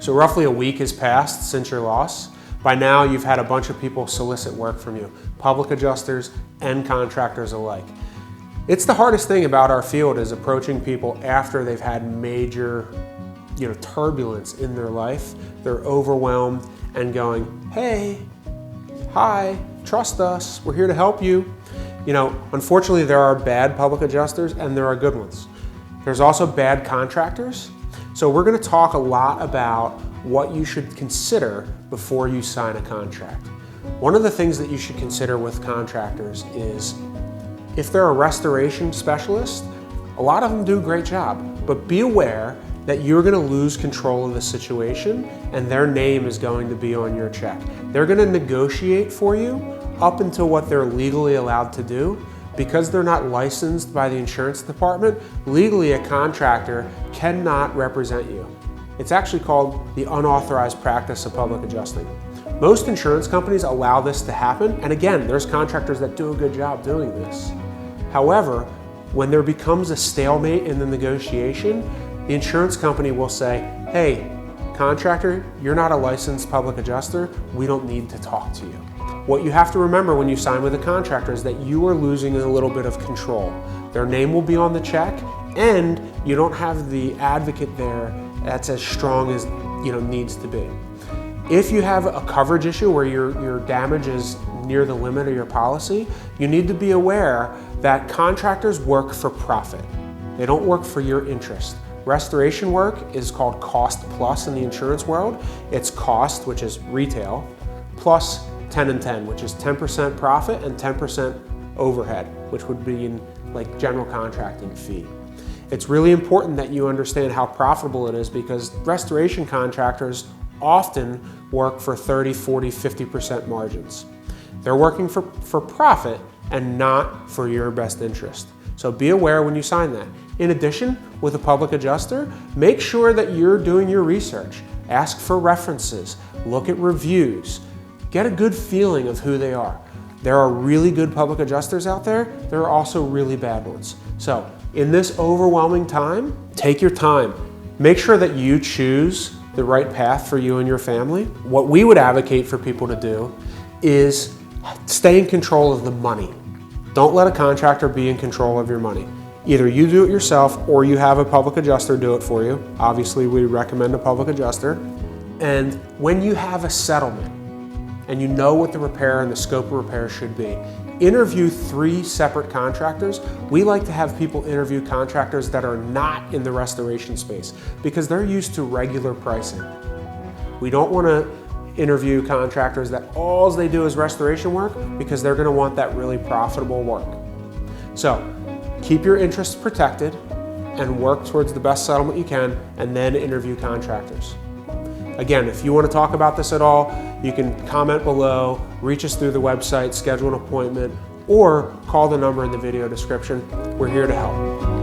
So roughly a week has passed since your loss. By now, you've had a bunch of people solicit work from you, public adjusters and contractors alike. It's the hardest thing about our field is approaching people after they've had major turbulence in their life. They're overwhelmed and going, hey, hi, trust us, we're here to help you. Unfortunately, there are bad public adjusters and there are good ones. There's also bad contractors. So we're going to talk a lot about what you should consider before you sign a contract. One of the things that you should consider with contractors is if they're a restoration specialist, a lot of them do a great job, but be aware that you're going to lose control of the situation and their name is going to be on your check. They're going to negotiate for you up until what they're legally allowed to do. Because they're not licensed by the insurance department, legally a contractor cannot represent you. It's actually called the unauthorized practice of public adjusting. Most insurance companies allow this to happen, and again, there's contractors that do a good job doing this. However, when there becomes a stalemate in the negotiation, the insurance company will say, hey, contractor, you're not a licensed public adjuster, we don't need to talk to you. What you have to remember when you sign with a contractor is that you are losing a little bit of control. Their name will be on the check, and you don't have the advocate there that's as strong as needs to be. If you have a coverage issue where your damage is near the limit of your policy, you need to be aware that contractors work for profit. They don't work for your interest. Restoration work is called cost plus in the insurance world. It's cost, which is retail, plus 10 and 10, which is 10% profit and 10% overhead, which would be in like general contracting fee. It's really important that you understand how profitable it is because restoration contractors often work for 30, 40, 50% margins. They're working for profit and not for your best interest. So be aware when you sign that. In addition, with a public adjuster, make sure that you're doing your research. Ask for references, look at reviews, get a good feeling of who they are. There are really good public adjusters out there. There are also really bad ones. So in this overwhelming time, take your time. Make sure that you choose the right path for you and your family. What we would advocate for people to do is stay in control of the money. Don't let a contractor be in control of your money. Either you do it yourself or you have a public adjuster do it for you. Obviously, we recommend a public adjuster. And when you have a settlement, and you know what the repair and the scope of repair should be, interview 3 separate contractors. We like to have people interview contractors that are not in the restoration space because they're used to regular pricing. We don't want to interview contractors that all they do is restoration work because they're going to want that really profitable work. So keep your interests protected and work towards the best settlement you can, and then interview contractors. Again, if you want to talk about this at all, you can comment below, reach us through the website, schedule an appointment, or call the number in the video description. We're here to help.